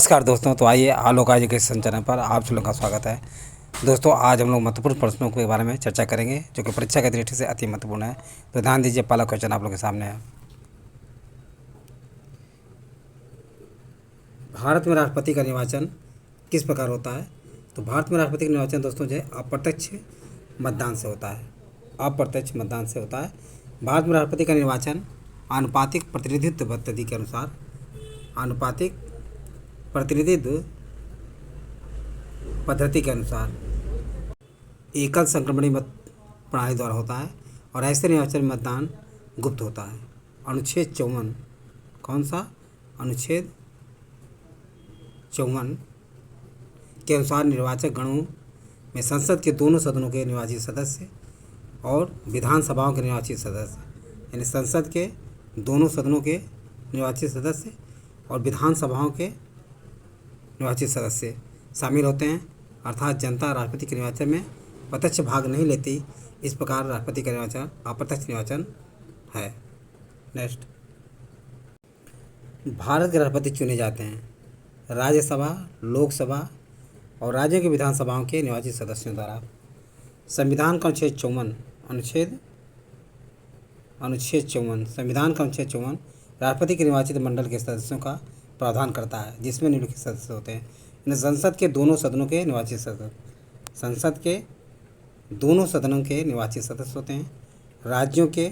नमस्कार दोस्तों। तो आइए आलोक एजुकेशन चैनल पर आप सब लोगों का स्वागत है। दोस्तों आज हम लोग महत्वपूर्ण प्रश्नों के बारे में चर्चा करेंगे जो कि परीक्षा की दृष्टि से अति महत्वपूर्ण है। तो ध्यान दीजिए, पहला क्वेश्चन आप लोगों के सामने है। भारत में राष्ट्रपति का निर्वाचन किस प्रकार होता है? तो भारत में राष्ट्रपति का निर्वाचन दोस्तों जो है अप्रत्यक्ष मतदान से होता है। अप्रत्यक्ष मतदान से होता है। भारत में राष्ट्रपति का निर्वाचन आनुपातिक प्रतिनिधित्व पद्धति के अनुसार आनुपातिक प्रतिनिधित्व पद्धति के अनुसार एकल संक्रमणीय मत प्रणाली द्वारा होता है और ऐसे निर्वाचन में मतदान गुप्त होता है। अनुच्छेद 54 कौन सा? अनुच्छेद 54 के अनुसार निर्वाचक गणों में संसद के दोनों सदनों के निर्वाचित सदस्य और विधानसभाओं के निर्वाचित सदस्य, यानी संसद के दोनों सदनों के निर्वाचित सदस्य और विधानसभाओं के निर्वाचित सदस्य शामिल होते हैं। अर्थात जनता राष्ट्रपति के निर्वाचन में प्रत्यक्ष भाग नहीं लेती। इस प्रकार राष्ट्रपति का निर्वाचन अप्रत्यक्ष निर्वाचन है। नेक्स्ट, भारत के राष्ट्रपति चुने जाते हैं राज्यसभा, लोकसभा और राज्यों की विधानसभाओं के निर्वाचित सदस्यों द्वारा। संविधान का अनुच्छेद 54 संविधान का अनुच्छेद 54 राष्ट्रपति के निर्वाचित मंडल के सदस्यों का प्रावधान करता है, जिसमें निम्नलिखित सदस्य होते हैं। इन्हें संसद के दोनों सदनों के निर्वाचित सदस्य होते हैं। राज्यों के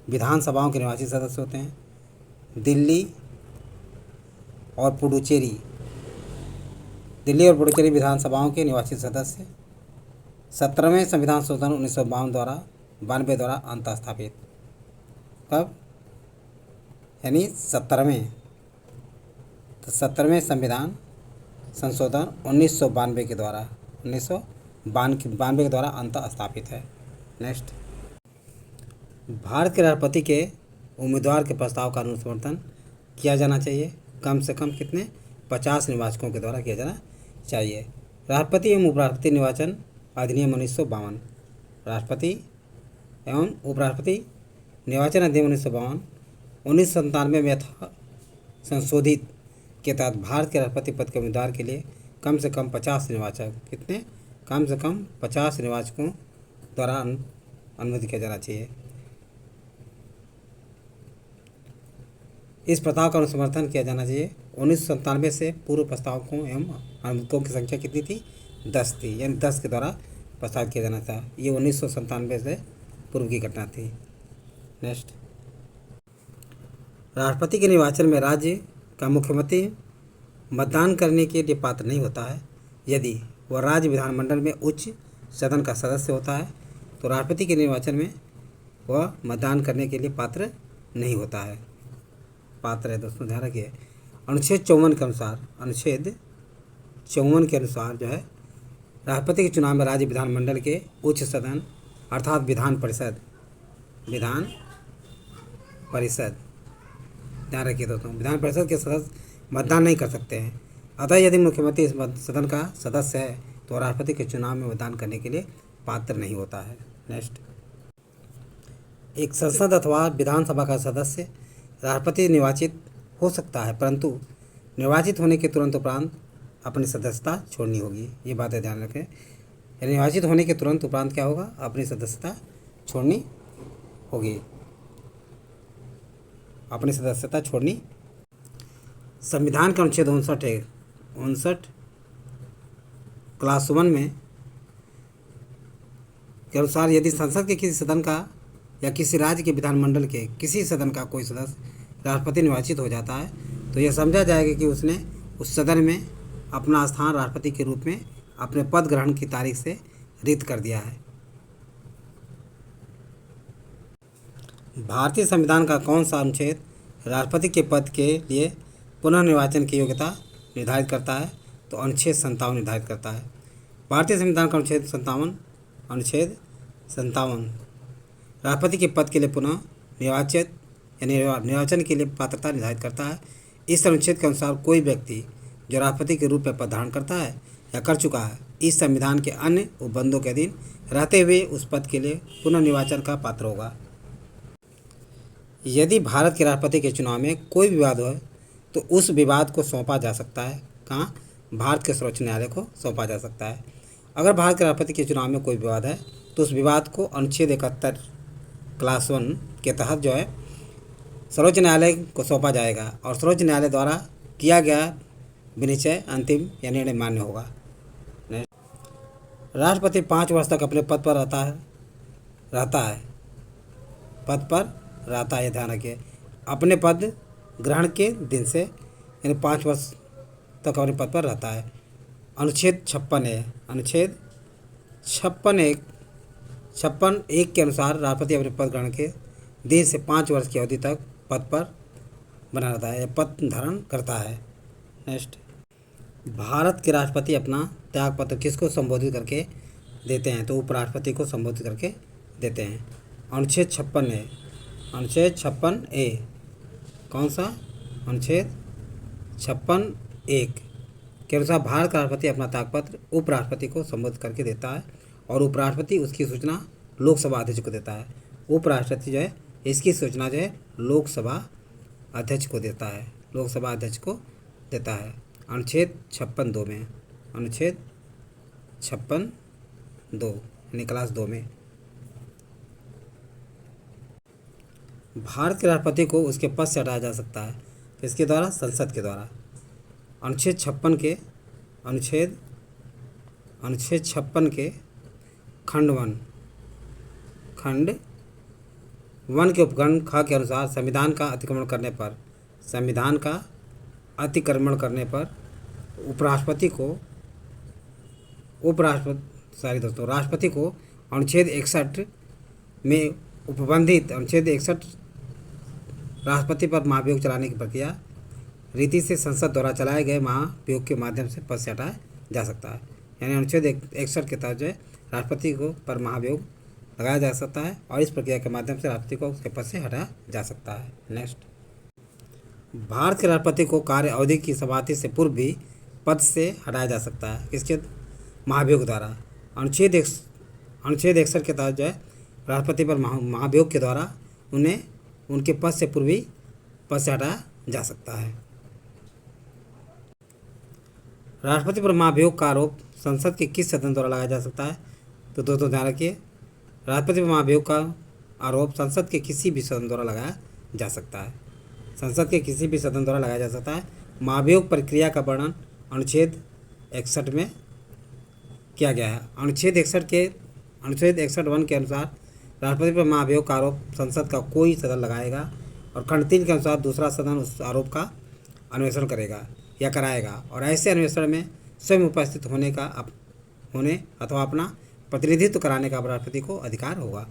विधानसभाओं के निर्वाचित सदस्य होते हैं। दिल्ली और पुडुचेरी विधानसभाओं के निर्वाचित सदस्य 17वें संविधान संशोधन 1992 द्वारा अंतः स्थापित। कब? यानी 17वें संविधान संशोधन 1992 के द्वारा अंतः स्थापित है। नेक्स्ट, भारत के राष्ट्रपति के उम्मीदवार के प्रस्ताव का अनुसमर्थन किया जाना चाहिए। कम से कम कितने? 50 निर्वाचकों के द्वारा किया जाना चाहिए। राष्ट्रपति एवं उपराष्ट्रपति निर्वाचन अधिनियम 1952, राष्ट्रपति एवं उपराष्ट्रपति निर्वाचन अधिनियम 1952 1997 में यथा संशोधित के तहत भारत के राष्ट्रपति पद के उम्मीदवार के लिए कम से कम 50 निर्वाचक, कितने? कम से कम 50 निर्वाचकों द्वारा अनुमति किया जाना चाहिए। इस प्रस्ताव का अनुसमर्थन किया जाना चाहिए। 1997 से पूर्व प्रस्तावकों एवं अनुमोदकों की संख्या कितनी थी? 10 थी, यानी 10 के द्वारा प्रस्तावित किया जाना था। ये 1997 से पूर्व की घटना थी। नेक्स्ट, राष्ट्रपति के निर्वाचन में राज्य का मुख्यमंत्री मतदान करने के लिए पात्र नहीं होता है। यदि वह राज्य विधानमंडल में उच्च सदन का सदस्य होता है तो राष्ट्रपति के निर्वाचन में वह मतदान करने के लिए पात्र नहीं होता है। पात्र है दोस्तों, ध्यान रखिए। अनुच्छेद 54 के अनुसार जो है राष्ट्रपति के चुनाव में राज्य विधानमंडल के उच्च सदन अर्थात विधान परिषद, ध्यान रखिए दोस्तों, विधान परिषद के सदस्य मतदान नहीं कर सकते हैं। अतः यदि मुख्यमंत्री इस सदन का सदस्य है तो राष्ट्रपति के चुनाव में मतदान करने के लिए पात्र नहीं होता है। नेक्स्ट, एक संसद अथवा विधानसभा का सदस्य राष्ट्रपति निर्वाचित हो सकता है, परंतु निर्वाचित होने के तुरंत उपरांत अपनी सदस्यता छोड़नी होगी। ये बातें ध्यान रखें। निर्वाचित होने के तुरंत उपरांत क्या होगा? अपनी सदस्यता छोड़नी होगी। अपनी सदस्यता छोड़नी। संविधान का अनुच्छेद 59 क्लास 1 में के अनुसार यदि संसद के किसी सदन का या किसी राज्य के विधानमंडल के किसी सदन का कोई सदस्य राष्ट्रपति निर्वाचित हो जाता है तो यह समझा जाएगा कि उसने उस सदन में अपना स्थान राष्ट्रपति के रूप में अपने पद ग्रहण की तारीख से रिक्त कर दिया है। भारतीय संविधान का कौन सा अनुच्छेद राष्ट्रपति के पद के लिए पुनः निर्वाचन की योग्यता निर्धारित करता है? तो अनुच्छेद 57 निर्धारित करता है। भारतीय संविधान का अनुच्छेद 57 राष्ट्रपति के पद के लिए पुनः निर्वाचन के लिए पात्रता निर्धारित करता है। इस अनुच्छेद के अनुसार कोई व्यक्ति जो राष्ट्रपति के रूप में पद धारण करता है या कर चुका है इस संविधान के अन्य उपबंधों के अधीन रहते हुए उस पद के लिए पुनः निर्वाचन का पात्र होगा। यदि भारत के राष्ट्रपति के चुनाव में कोई विवाद हो तो उस विवाद को सौंपा जा सकता है कहाँ, भारत के सर्वोच्च न्यायालय को सौंपा जा सकता है। अगर भारत के राष्ट्रपति के चुनाव में कोई विवाद है तो उस विवाद को अनुच्छेद 71 क्लास 1 के तहत जो है सर्वोच्च न्यायालय को सौंपा जाएगा और सर्वोच्च न्यायालय द्वारा किया गया विनिश्चय अंतिम या निर्णय मान्य होगा। राष्ट्रपति 5 वर्ष तक अपने पद पर रहता है, ध्यान रखिए, अपने पद ग्रहण के दिन से, यानी 5 वर्ष तक अपने पद पर रहता है। अनुच्छेद 56(1) के अनुसार राष्ट्रपति अपने पद ग्रहण के दिन से 5 वर्ष की अवधि तक पद पर बना रहता है या पद धारण करता है। नेक्स्ट, भारत के राष्ट्रपति अपना त्यागपत्र किसको संबोधित करके देते हैं, तो उपराष्ट्रपति को संबोधित करके देते हैं। अनुच्छेद 56(a) कौन सा, अनुच्छेद 56(1) के अनुसार भारत का राष्ट्रपति अपना त्यागपत्र उपराष्ट्रपति को संबोधित करके देता है और उपराष्ट्रपति उसकी सूचना लोकसभा अध्यक्ष को देता है। उपराष्ट्रपति जो है इसकी सूचना जो है लोकसभा अध्यक्ष को देता है। अनुच्छेद 56(2) में, अनुच्छेद 56(2) यानी क्लास 2 में भारत के राष्ट्रपति को उसके पद से हटाया जा सकता है, किसके द्वारा, संसद के द्वारा। अनुच्छेद 56 के खंड 1 के उपखंड ख के अनुसार संविधान का अतिक्रमण करने पर राष्ट्रपति को अनुच्छेद 61 में उपबंधित अनुच्छेद 61 राष्ट्रपति पर महाभियोग चलाने की प्रक्रिया रीति से संसद द्वारा चलाए गए महाभियोग के माध्यम से पद से हटाया जा सकता है। यानी अनुच्छेद 61 के तहत जो है राष्ट्रपति को पर महाभियोग लगाया जा सकता है और इस प्रक्रिया के माध्यम से राष्ट्रपति को उसके पद से हटाया जा सकता है। नेक्स्ट, भारत के राष्ट्रपति को कार्य अवधि की समाप्ति से पूर्व भी पद से हटाया जा सकता है, किसके, महाभियोग द्वारा। अनुच्छेद 61 के तहत जो है राष्ट्रपति पर महाभियोग के द्वारा उन्हें उनके पद से पूर्व भी पद से हटाया जा सकता है। राष्ट्रपति पर महाभियोग का आरोप संसद के किस सदन द्वारा लगाया जा सकता है, तो दोस्तों ध्यान रखिए, राष्ट्रपति पर महाभियोग का आरोप संसद के किसी भी सदन द्वारा लगाया जा सकता है। महाभियोग प्रक्रिया का वर्णन अनुच्छेद 61 में किया गया है। अनुच्छेद 61 1 के अनुसार राष्ट्रपति पर महाभियोग का आरोप संसद का कोई सदन लगाएगा और खंड 3 के अनुसार दूसरा सदन उस आरोप का अन्वेषण करेगा या कराएगा और ऐसे अन्वेषण में स्वयं उपस्थित होने अथवा अपना प्रतिनिधित्व कराने का राष्ट्रपति को अधिकार होगा।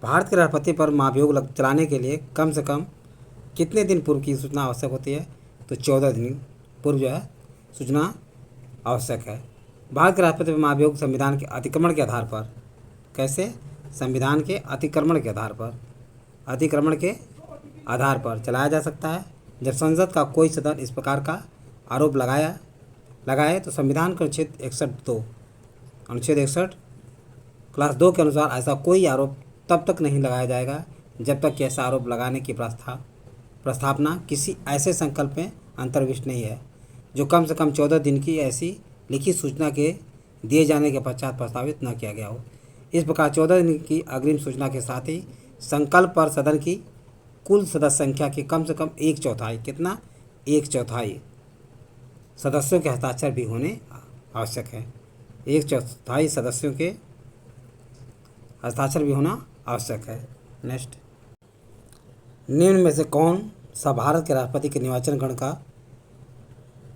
भारत के राष्ट्रपति पर महाभियोग चलाने के लिए कम से कम कितने दिन पूर्व की सूचना आवश्यक होती है, तो 14 दिन पूर्व जो है सूचना आवश्यक है। भारत के राष्ट्रपति पर महाभियोग संविधान के अतिक्रमण के आधार पर, कैसे, संविधान के अतिक्रमण के आधार पर चलाया जा सकता है। जब संसद का कोई सदन इस प्रकार का आरोप लगाए तो संविधान के अनुच्छेद 61 क्लास 2 के अनुसार ऐसा कोई आरोप तब तक नहीं लगाया जाएगा जब तक कि ऐसा आरोप लगाने की प्रस्तावना किसी ऐसे संकल्प में अंतर्विष्ट नहीं है जो कम से कम 14 दिन की ऐसी लिखित सूचना के दिए जाने के पश्चात प्रस्तावित न किया गया हो। इस प्रकार 14 दिन की अग्रिम सूचना के साथ ही संकल्प पर सदन की कुल सदस्य संख्या के कम से कम 1/4, कितना, 1/4 सदस्यों के हस्ताक्षर भी होने आवश्यक है। 1/4 सदस्यों के हस्ताक्षर भी होना आवश्यक है। नेक्स्ट, निम्न में से कौन सा भारत के राष्ट्रपति के निर्वाचन गण का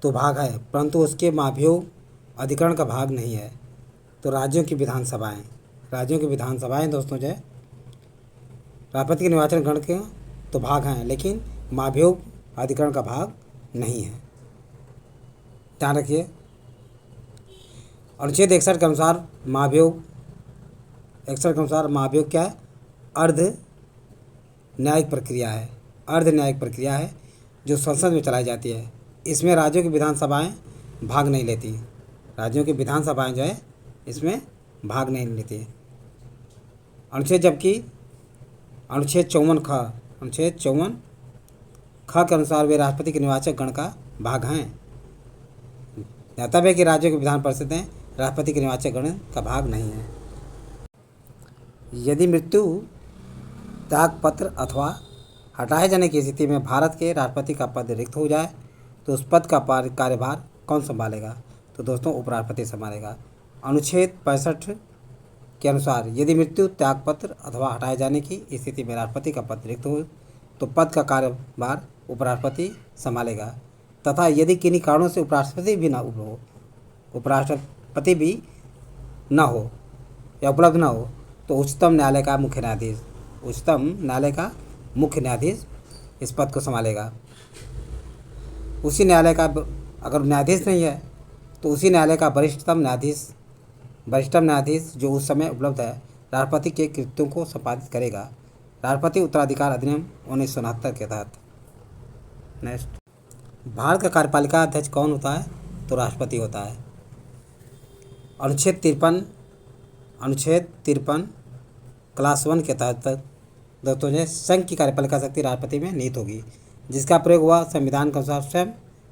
तो भाग है परंतु उसके महाभियोग अधिकरण का भाग नहीं है, तो राज्यों की विधानसभाएं दोस्तों जो है राष्ट्रपति के निर्वाचन गण के तो भाग हैं लेकिन महाभियोग अधिकरण का भाग नहीं है, ध्यान रखिए। अनुच्छेद 61 के अनुसार महाभियोग क्या है, अर्ध न्यायिक प्रक्रिया है जो संसद में चलाई जाती है। इसमें राज्यों की विधानसभाएं भाग नहीं लेती, जो है इसमें भाग नहीं लेती। अनुच्छेद 54 ख के अनुसार वे राष्ट्रपति के निर्वाचक गण का भाग हैं। ज्ञातव्य है कि राज्यों की विधान परिषदें राष्ट्रपति के निर्वाचक गण का भाग नहीं है। यदि मृत्यु, त्यागपत्र अथवा हटाए जाने की स्थिति में भारत के राष्ट्रपति का पद रिक्त हो जाए तो उस पद का कार्यभार कौन संभालेगा? तो दोस्तों उपराष्ट्रपति संभालेगा। अनुच्छेद 65 के अनुसार यदि मृत्यु, त्यागपत्र अथवा हटाए जाने की स्थिति में राष्ट्रपति का पद रिक्त हो तो पद का कार्यभार उपराष्ट्रपति संभालेगा, तथा यदि किन्हीं कारणों से उपराष्ट्रपति भी न हो या उपलब्ध न हो तो उच्चतम न्यायालय का मुख्य न्यायाधीश इस पद को संभालेगा। उसी न्यायालय का, अगर न्यायाधीश नहीं है तो उसी न्यायालय का वरिष्ठतम न्यायाधीश जो उस समय उपलब्ध है राष्ट्रपति के कृत्यों को संपादित करेगा। राष्ट्रपति उत्तराधिकार अधिनियम 1969 के तहत। नेक्स्ट, भारत का कार्यपालिका अध्यक्ष कौन होता है? तो राष्ट्रपति होता है। अनुच्छेद 53 क्लास 1 के तहत दोस्तों ने संघ की कार्यपालिका शक्ति राष्ट्रपति में निहित होगी, जिसका प्रयोग वह संविधान के अनुसार स्वयं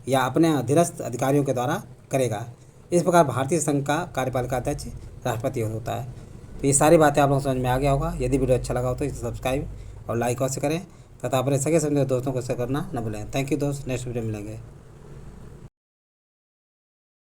या अपने अधीनस्थ अधिकारियों के द्वारा करेगा। इस प्रकार भारतीय संघ का कार्यपालिका अध्यक्ष राष्ट्रपति होता है। तो ये सारी बातें आप लोगों को समझ में आ गया होगा। यदि वीडियो अच्छा लगा हो तो इसे सब्सक्राइब और लाइक अवश्य करें तथा अपने सगे समझे दोस्तों को शेयर करना न भूलें। थैंक यू दोस्त, नेक्स्ट वीडियो मिलेंगे।